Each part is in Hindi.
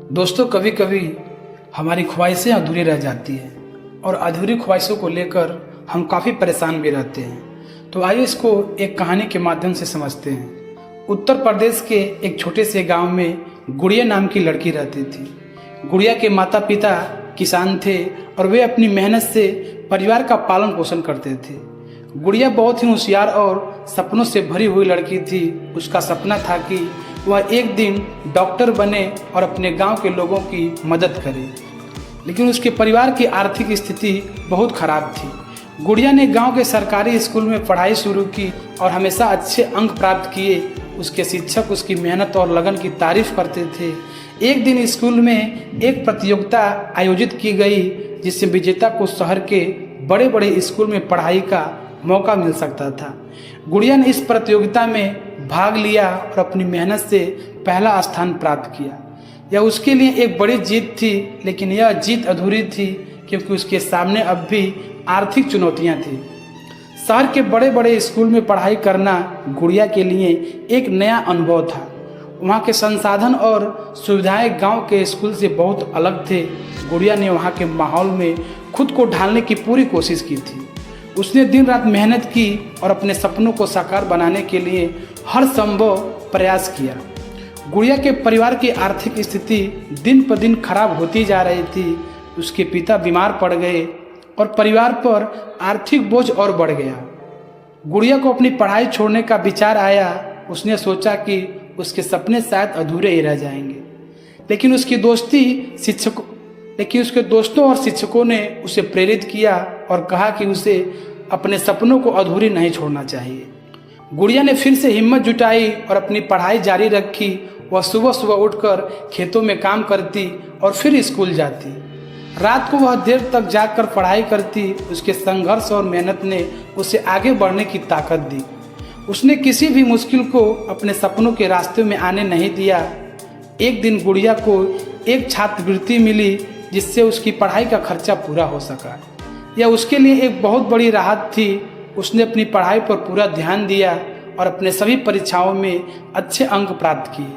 दोस्तों, कभी कभी हमारी ख्वाहिशें अधूरी रह जाती हैं और अधूरी ख्वाहिशों को लेकर हम काफ़ी परेशान भी रहते हैं। तो आइए इसको एक कहानी के माध्यम से समझते हैं। उत्तर प्रदेश के एक छोटे से गांव में गुड़िया नाम की लड़की रहती थी। गुड़िया के माता पिता किसान थे और वे अपनी मेहनत से परिवार का पालन पोषण करते थे। गुड़िया बहुत ही होशियार और सपनों से भरी हुई लड़की थी। उसका सपना था कि वह एक दिन डॉक्टर बने और अपने गांव के लोगों की मदद करे, लेकिन उसके परिवार की आर्थिक स्थिति बहुत खराब थी। गुड़िया ने गांव के सरकारी स्कूल में पढ़ाई शुरू की और हमेशा अच्छे अंक प्राप्त किए। उसके शिक्षक उसकी मेहनत और लगन की तारीफ करते थे। एक दिन स्कूल में एक प्रतियोगिता आयोजित की गई जिससे विजेता को शहर के बड़े बड़े स्कूल में पढ़ाई का मौका मिल सकता था। गुड़िया ने इस प्रतियोगिता में भाग लिया और अपनी मेहनत से पहला स्थान प्राप्त किया। यह उसके लिए एक बड़ी जीत थी, लेकिन यह जीत अधूरी थी क्योंकि उसके सामने अब भी आर्थिक चुनौतियां थी। शहर के बड़े बड़े स्कूल में पढ़ाई करना गुड़िया के लिए एक नया अनुभव था। वहाँ के संसाधन और सुविधाएं गांव के स्कूल से बहुत अलग थे। गुड़िया ने वहाँ के माहौल में खुद को ढालने की पूरी कोशिश की थी। उसने दिन रात मेहनत की और अपने सपनों को साकार बनाने के लिए हर संभव प्रयास किया। गुड़िया के परिवार की आर्थिक स्थिति दिन पर दिन खराब होती जा रही थी। उसके पिता बीमार पड़ गए और परिवार पर आर्थिक बोझ और बढ़ गया। गुड़िया को अपनी पढ़ाई छोड़ने का विचार आया। उसने सोचा कि उसके सपने शायद अधूरे ही रह जाएंगे, लेकिन उसके दोस्तों और शिक्षकों ने उसे प्रेरित किया और कहा कि उसे अपने सपनों को अधूरी नहीं छोड़ना चाहिए। गुड़िया ने फिर से हिम्मत जुटाई और अपनी पढ़ाई जारी रखी। वह सुबह सुबह उठकर खेतों में काम करती और फिर स्कूल जाती। रात को वह देर तक जागकर पढ़ाई करती। उसके संघर्ष और मेहनत ने उसे आगे बढ़ने की ताकत दी। उसने किसी भी मुश्किल को अपने सपनों के रास्ते में आने नहीं दिया। एक दिन गुड़िया को एक छात्रवृत्ति मिली जिससे उसकी पढ़ाई का खर्चा पूरा हो सका। यह उसके लिए एक बहुत बड़ी राहत थी। उसने अपनी पढ़ाई पर पूरा ध्यान दिया और अपने सभी परीक्षाओं में अच्छे अंक प्राप्त किए।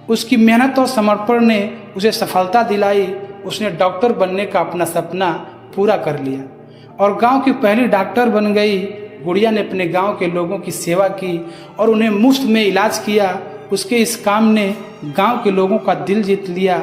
उसकी मेहनत और समर्पण ने उसे सफलता दिलाई। उसने डॉक्टर बनने का अपना सपना पूरा कर लिया और गांव की पहली डॉक्टर बन गई। गुड़िया ने अपने गांव के लोगों की सेवा की और उन्हें मुफ्त में इलाज किया। उसके इस काम ने गांव के लोगों का दिल जीत लिया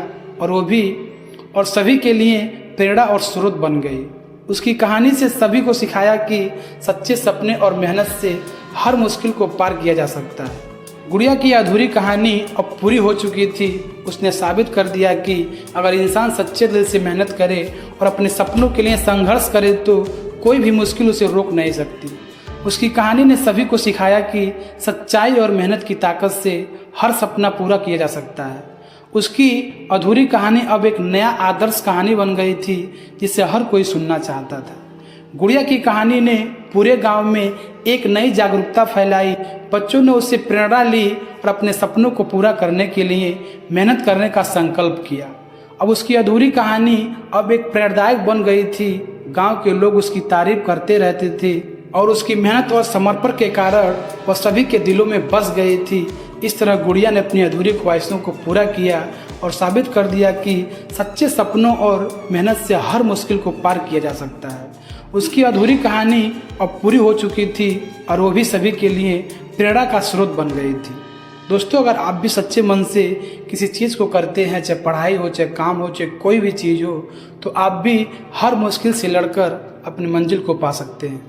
और सभी के लिए प्रेरणा और स्रोत बन गई। उसकी कहानी से सभी को सिखाया कि सच्चे सपने और मेहनत से हर मुश्किल को पार किया जा सकता है। गुड़िया की अधूरी कहानी अब पूरी हो चुकी थी। उसने साबित कर दिया कि अगर इंसान सच्चे दिल से मेहनत करे और अपने सपनों के लिए संघर्ष करे तो कोई भी मुश्किल उसे रोक नहीं सकती। उसकी कहानी ने सभी को सिखाया कि सच्चाई और मेहनत की ताकत से हर सपना पूरा किया जा सकता है। उसकी अधूरी कहानी अब एक नया आदर्श कहानी बन गई थी जिसे हर कोई सुनना चाहता था। गुड़िया की कहानी ने पूरे गांव में एक नई जागरूकता फैलाई। बच्चों ने उससे प्रेरणा ली और अपने सपनों को पूरा करने के लिए मेहनत करने का संकल्प किया। अब उसकी अधूरी कहानी अब एक प्रेरणादायक बन गई थी। गांव के लोग उसकी तारीफ करते रहते थे और उसकी मेहनत और समर्पण के कारण वह सभी के दिलों में बस गई थी। इस तरह गुड़िया ने अपनी अधूरी ख्वाहिशों को पूरा किया और साबित कर दिया कि सच्चे सपनों और मेहनत से हर मुश्किल को पार किया जा सकता है। उसकी अधूरी कहानी अब पूरी हो चुकी थी और वो भी सभी के लिए प्रेरणा का स्रोत बन गई थी। दोस्तों, अगर आप भी सच्चे मन से किसी चीज़ को करते हैं, चाहे पढ़ाई हो, चाहे काम हो, चाहे कोई भी चीज़ हो, तो आप भी हर मुश्किल से लड़कर अपनी मंजिल को पा सकते हैं।